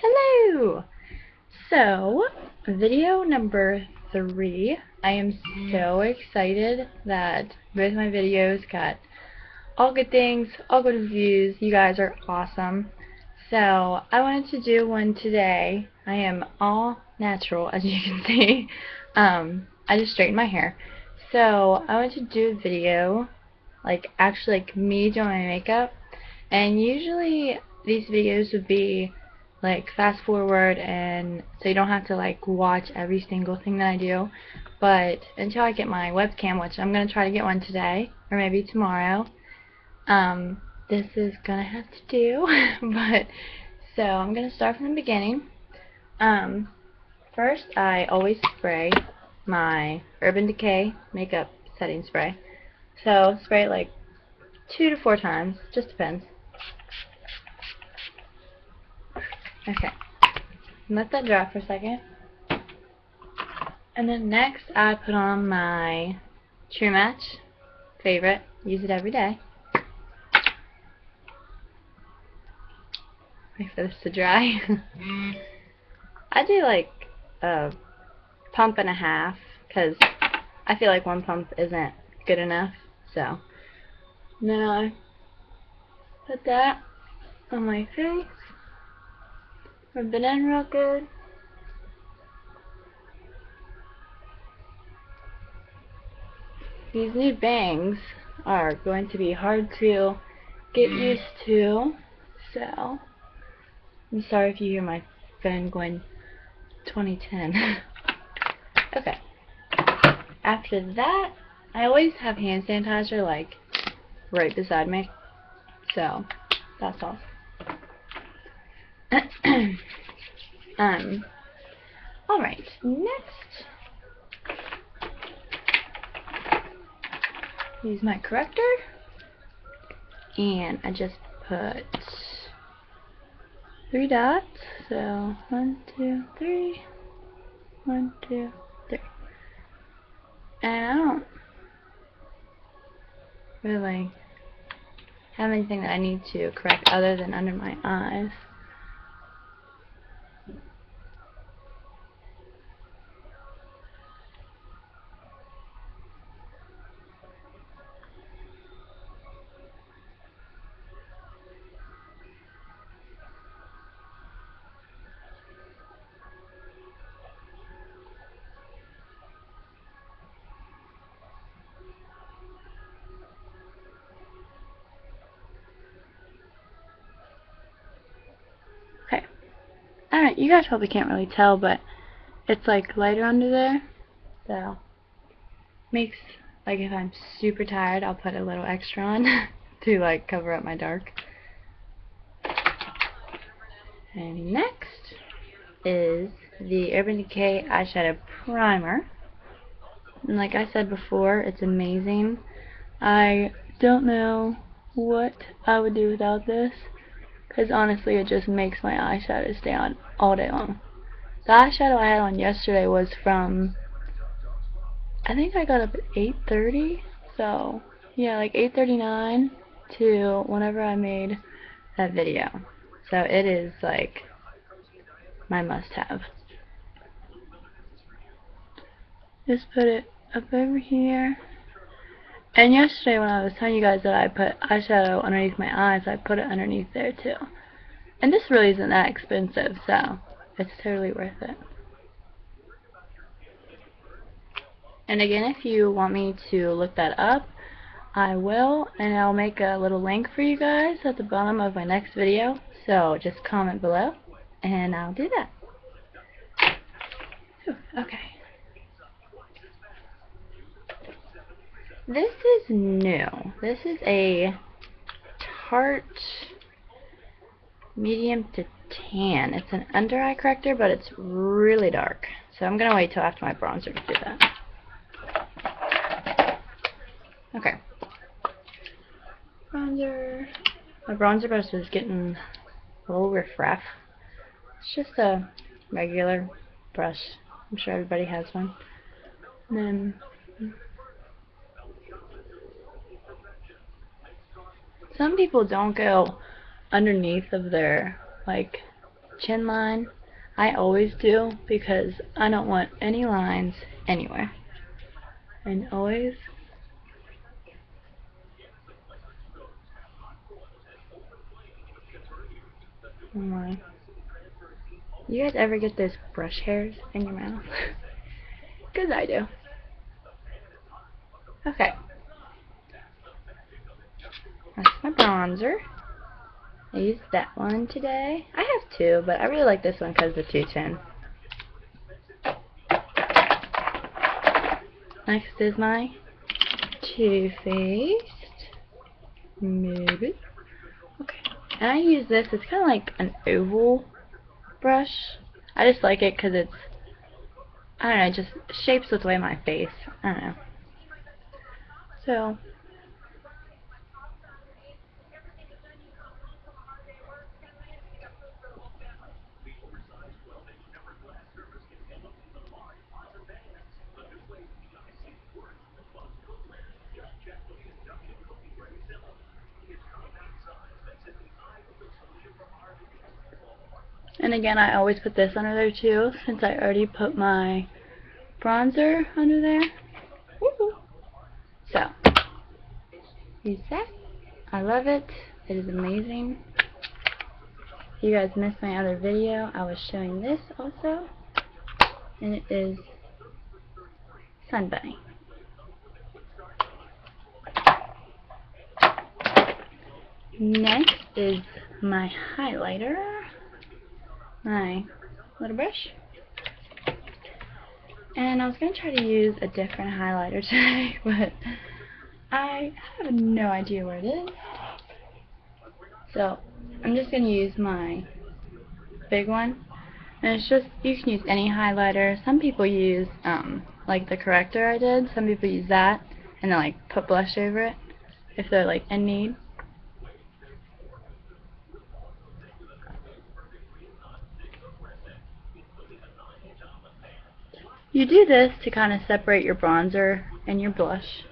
Hello! So, video number 3. I am so excited that both my videos got all good things, all good reviews. You guys are awesome. So, I wanted to do one today. I am all natural, as you can see. I just straightened my hair. So, I wanted to do a video, actually me doing my makeup. And usually these videos would be fast forward, and so you don't have to watch every single thing that I do. But until I get my webcam, which I'm gonna try to get one today or maybe tomorrow, this is gonna have to do. But so I'm gonna start from the beginning. First I always spray my Urban Decay makeup setting spray. So spray it like 2 to 4 times, just depends. Okay. Let that dry for a second. And then next I put on my True Match favorite. Use it every day. Wait for this to dry. I do like a pump and a half because I feel like one pump isn't good enough. So now I put that on my face. Rub it in real good. These new bangs are going to be hard to get used to, so I'm sorry if you hear my phone going 2010. Okay. After that, I always have hand sanitizer right beside me, so that's all. Alright, next, use my corrector, and I just put 3 dots, so 1, 2, 3, 1, 2, 3. And I don't really have anything that I need to correct other than under my eyes. Okay. Alright, you guys probably can't really tell, but it's lighter under there. So makes if I'm super tired, I'll put a little extra on to cover up my dark. And next is the Urban Decay eyeshadow primer. And like I said before, it's amazing. I don't know what I would do without this, because honestly it just makes my eyeshadow stay on all day long. The eyeshadow I had on yesterday was from, I think I got up at 8:30, so yeah, 8:39 to whenever I made that video. So it is my must-have. Just put it up over here. And yesterday when I was telling you guys that I put eyeshadow underneath my eyes, I put it underneath there too. And this really isn't that expensive, so it's totally worth it. And again, if you want me to look that up, I will, and I'll make a little link for you guys at the bottom of my next video. So just comment below, and I'll do that. Whew, okay. This is new. This is a Tarte medium to tan. It's an under eye corrector, but it's really dark. So I'm going to wait till after my bronzer to do that. Okay. Bronzer. My bronzer brush is getting a little rough. It's just a regular brush. I'm sure everybody has one. And then some people don't go underneath of their chin line. I always do because I don't want any lines anywhere. And always line. You guys ever get those brush hairs in your mouth? Because I do. Okay. That's my bronzer. I used that one today. I have two, but I really like this one because of the 210. Next is my Too Faced. Maybe. Okay. And I use this. It's kind of like an oval brush. I just like it because it's, I don't know, it just shapes with the way my face. I don't know. So, and again, I always put this under there too, since I already put my bronzer under there. Woohoo! So, use that. I love it. It is amazing. If you guys missed my other video, I was showing this also. And it is Sun Bunny. Next is my highlighter. My little brush. And I was going to try to use a different highlighter today, but I have no idea where it is. So I'm just going to use my big one. And it's just, you can use any highlighter. Some people use, like the corrector I did. Some people use that and then like put blush over it if they're like in need. You do this to kind of separate your bronzer and your blush,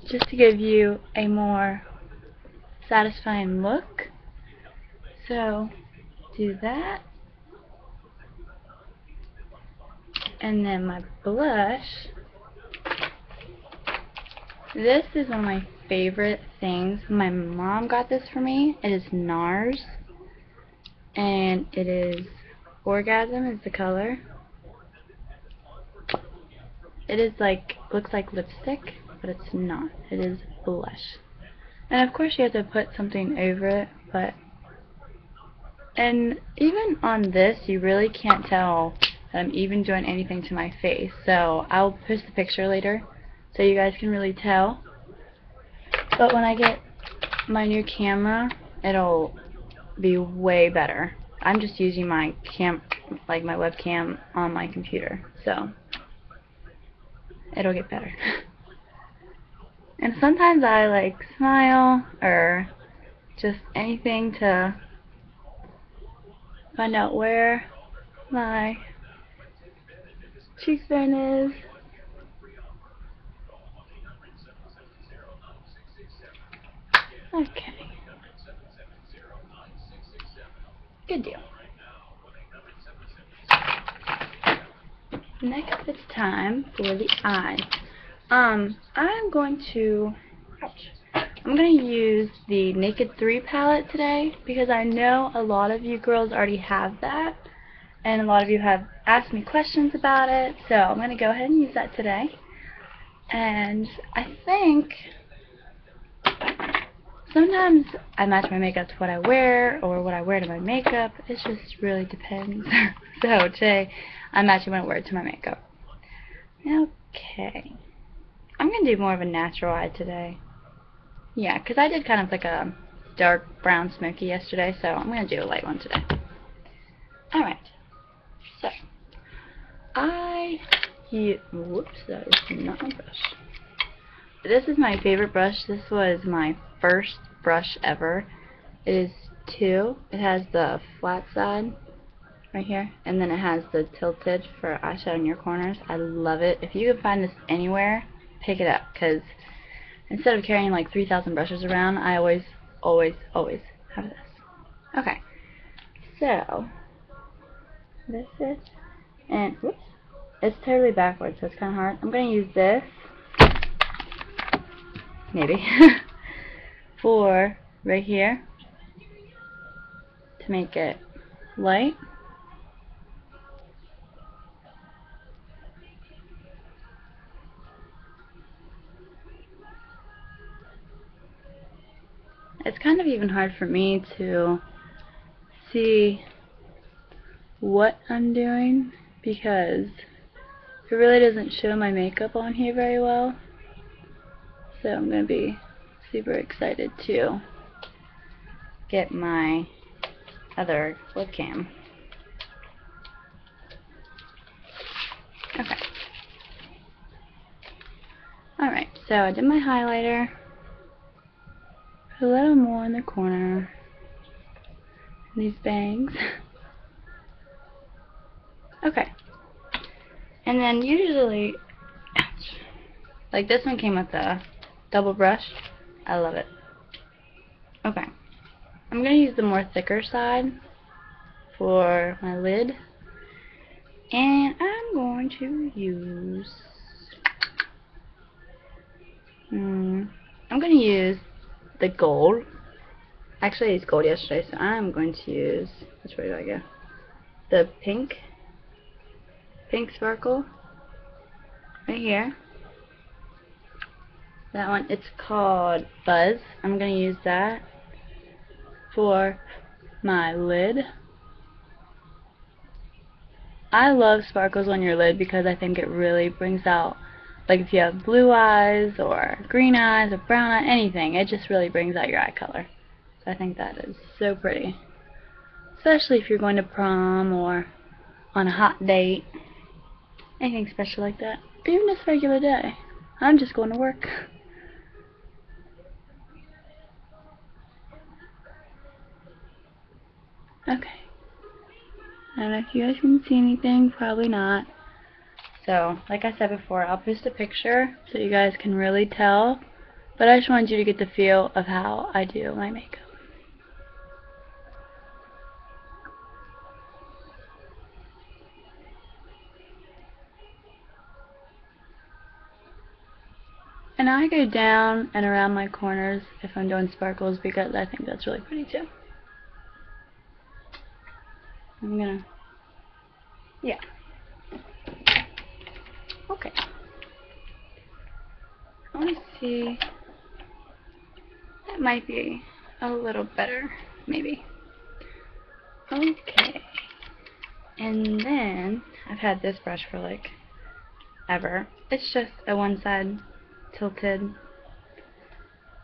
just to give you a more satisfying look. So do that. And then my blush. This is one of my favorite things. My mom got this for me. It is NARS. And it is Orgasm is the color. It is like, looks like lipstick, but it's not. It is blush. And of course you have to put something over it, but, and even on this you really can't tell that I'm even doing anything to my face. So I'll post the picture later so you guys can really tell. But when I get my new camera, it'll be way better. I'm just using my my webcam on my computer, so it'll get better. And sometimes I like smile or just anything to find out where my cheekbone is. Okay. Good deal. Next it's time for the eyes. I'm going to use the Naked 3 palette today because I know a lot of you girls already have that and a lot of you have asked me questions about it, so I'm going to go ahead and use that today. And I think sometimes I match my makeup to what I wear or what I wear to my makeup. It just really depends. So today I'm matching what I wear to my makeup. Okay. I'm going to do more of a natural eye today. Yeah, because I did kind of like a dark brown smoky yesterday, so I'm going to do a light one today. Alright. So, whoops, that is not my brush. This is my favorite brush. This was my first brush ever. It is 2. It has the flat side right here, and then it has the tilted for eyeshadow in your corners. I love it. If you can find this anywhere, pick it up, because instead of carrying like 3,000 brushes around, I always have this. Okay, So, this is, and whoops, it's totally backwards, so it's kind of hard. I'm going to use this, maybe, for right here to make it light. It's kind of even hard for me to see what I'm doing because it really doesn't show my makeup on here very well. So I'm going to be super excited to get my other webcam. Okay. Alright, so I did my highlighter. Put a little more in the corner. These bangs. Okay. And then usually, like this one came with a double brush. I love it. Okay. I'm going to use the more thicker side for my lid. And I'm going to use, I'm going to use the gold. Actually, it's gold yesterday, so I'm going to use, which way do I go? The pink sparkle right here. That one, it's called Buzz. I'm going to use that for my lid. I love sparkles on your lid because I think it really brings out, like if you have blue eyes or green eyes or brown eyes, anything, it just really brings out your eye color. So I think that is so pretty. Especially if you're going to prom or on a hot date. Anything special like that. Or even just regular day. I'm just going to work. Okay. I don't know if you guys can see anything, probably not. So, like I said before, I'll post a picture so you guys can really tell. But I just wanted you to get the feel of how I do my makeup. And I go down and around my corners if I'm doing sparkles because I think that's really pretty too. I'm gonna, yeah. Okay. I want to see, that might be a little better, maybe. Okay. And then, I've had this brush for like ever. It's just a one side tilted.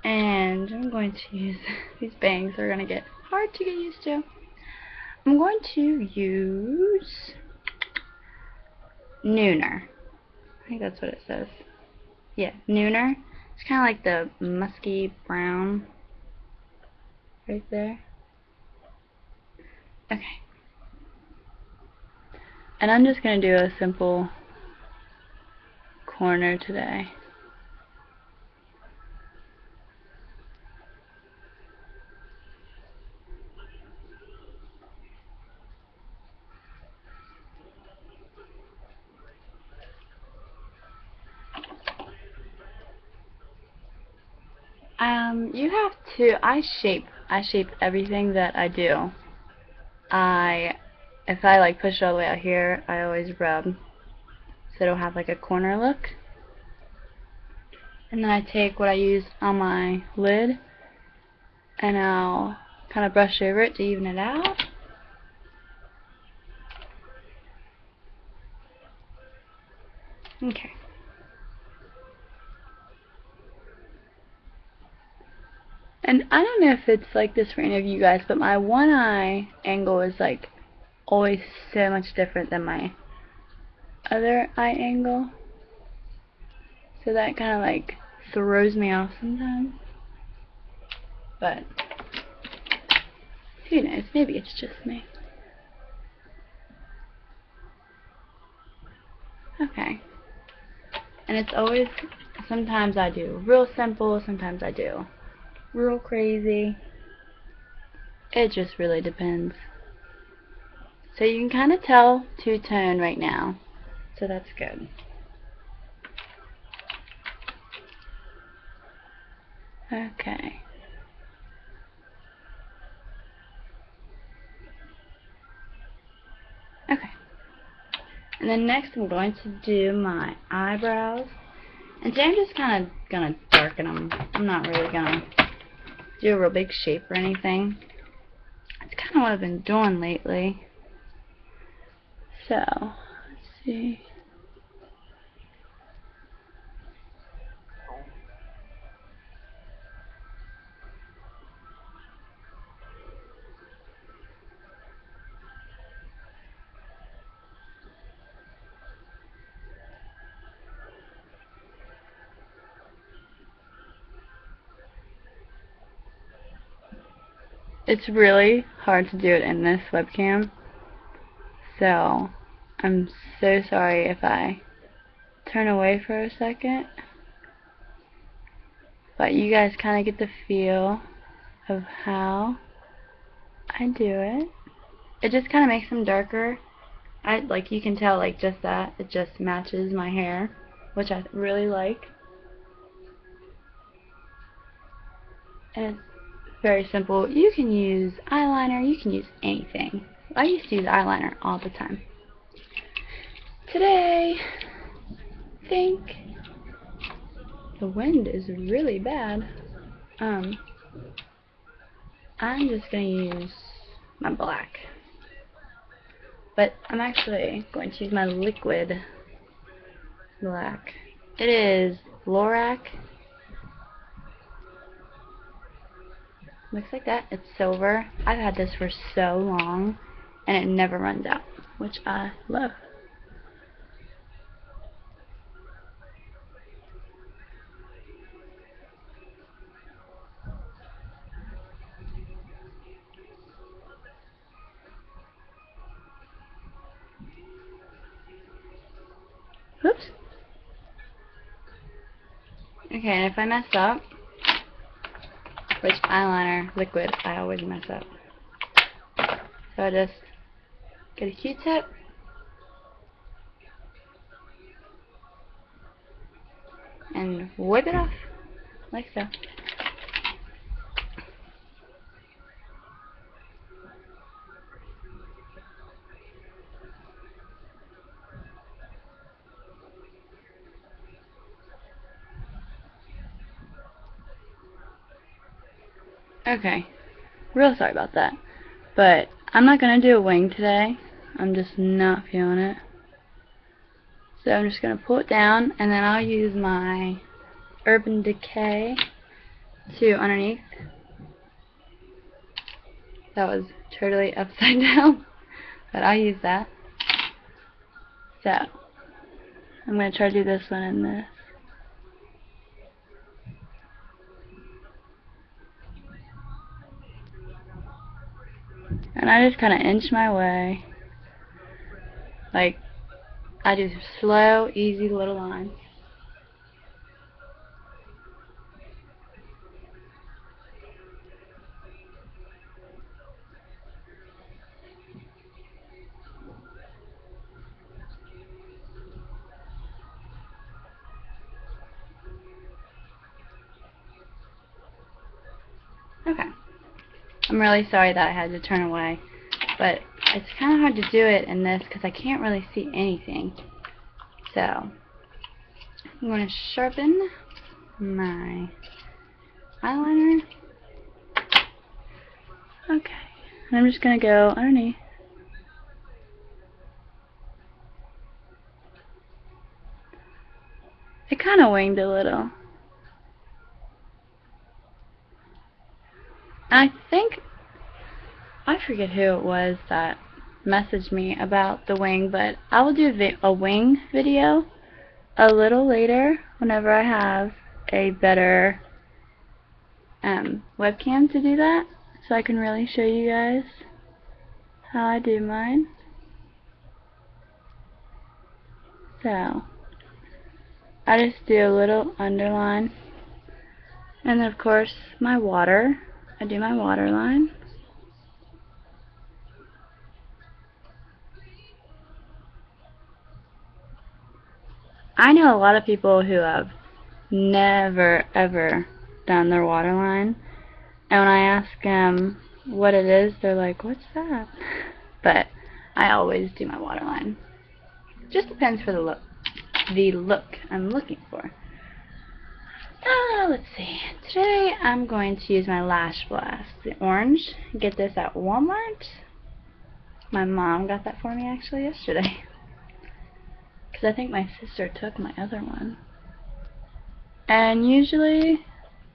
And I'm going to use these bangs. They're going to get hard to get used to. I'm going to use Nooner. I think that's what it says. Yeah, Nooner. It's kind of like the musky brown right there. Okay. And I'm just going to do a simple corner today. You have to, I shape everything that I do. If I like push it all the way out here, I always rub so it'll have like a corner look. And then I take what I use on my lid and I'll kind of brush over it to even it out. Okay. And I don't know if it's like this for any of you guys, but my one eye angle is like always so much different than my other eye angle. So that kind of like throws me off sometimes. But who knows, maybe it's just me. Okay. And it's always, sometimes I do real simple, sometimes I do real crazy. It just really depends. So you can kind of tell two-tone right now. So that's good. Okay. Okay. And then next I'm going to do my eyebrows. And today I'm just kind of going to darken them. I'm not really going to do a real big shape or anything. It's kind of what I've been doing lately. So, let's see. It's really hard to do it in this webcam. So, I'm so sorry if I turn away for a second. But you guys kind of get the feel of how I do it. It just kind of makes them darker. Like you can tell, like just that, it just matches my hair, which I really like. And it's very simple. You can use eyeliner, you can use anything. I used to use eyeliner all the time. Today, I think the wind is really bad. I'm just going to use my black. But I'm actually going to use my liquid black. It is Lorac. Looks like that. It's silver. I've had this for so long and it never runs out, which I love. Oops. Okay, and if I mess up, which eyeliner, liquid, I always mess up. So I just get a Q-tip. And wipe it off, like so. Okay, real sorry about that. But I'm not going to do a wing today. I'm just not feeling it. So I'm just going to pull it down, and then I'll use my Urban Decay to underneath. That was totally upside down, but I'll use that. So I'm going to try to do this one and this. And I just kind of inch my way. Like, I do slow, easy little lines. Okay. I'm really sorry that I had to turn away, but it's kind of hard to do it in this because I can't really see anything. So, I'm going to sharpen my eyeliner. Okay. And I'm just going to go underneath. It kind of winged a little. And I think, I forget who it was that messaged me about the wing, but I will do a wing video a little later whenever I have a better webcam to do that, so I can really show you guys how I do mine. So, I just do a little underline, and then of course my water. I do my waterline. I know a lot of people who have never ever done their waterline, and when I ask them what it is, they're like, what's that? But I always do my waterline. Just depends for the look I'm looking for. Let's see. Today I'm going to use my Lash Blast, the orange. Get this at Walmart. My mom got that for me actually yesterday. Because I think my sister took my other one. And usually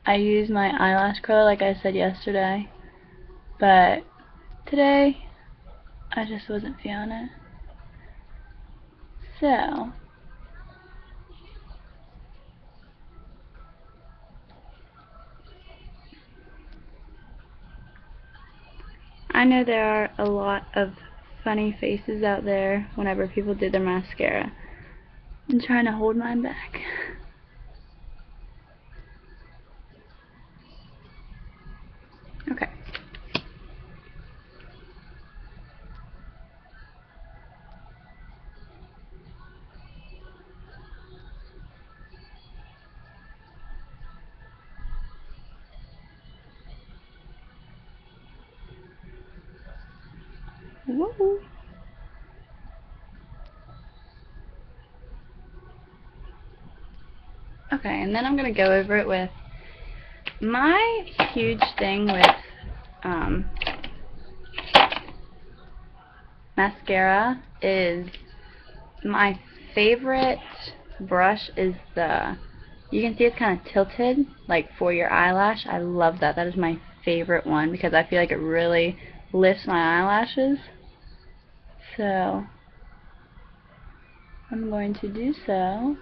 I use my eyelash curler like I said yesterday. But today I just wasn't feeling it. So I know there are a lot of funny faces out there whenever people do their mascara. I'm trying to hold mine back. Okay. Woo. Okay, and then I'm going to go over it with my huge thing with mascara is my favorite brush is you can see it's kind of tilted like for your eyelash. I love that. That is my favorite one because I feel like it really lifts my eyelashes. So I'm going to do so.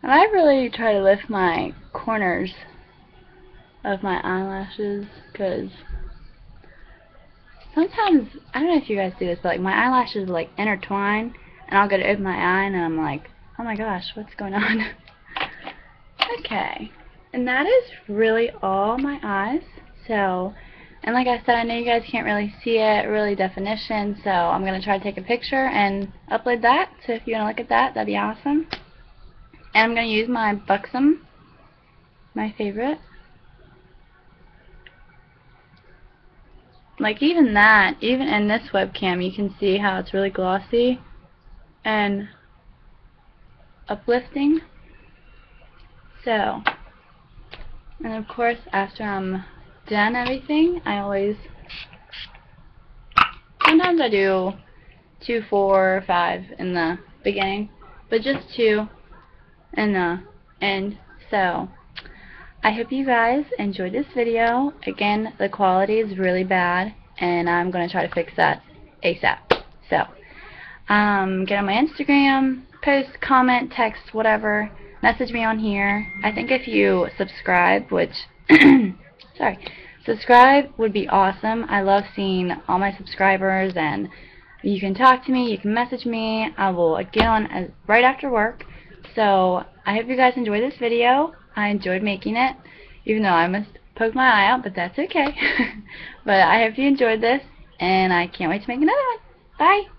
And I really try to lift my corners of my eyelashes because sometimes, I don't know if you guys do this, but like my eyelashes like intertwine and I'll go to open my eye and I'm like, oh my gosh, what's going on? Okay, and that is really all my eyes. So, and like I said, I know you guys can't really see it, really definition, so I'm going to try to take a picture and upload that. So if you want to look at that, that'd be awesome. And I'm going to use my Buxom, my favorite. Like even that, even in this webcam, you can see how it's really glossy and uplifting. So, and of course, after I'm done everything, I always, sometimes I do 2, 4, 5 in the beginning, but just 2 in the end. So, I hope you guys enjoyed this video. Again, the quality is really bad, and I'm going to try to fix that ASAP. So, get on my Instagram, post, comment, text, whatever. Message me on here. I think if you subscribe, which, sorry, subscribe would be awesome. I love seeing all my subscribers, and you can talk to me, you can message me. I will get on right after work. So, I hope you guys enjoyed this video. I enjoyed making it, even though I must poke my eye out, but that's okay. But I hope you enjoyed this, and I can't wait to make another one. Bye!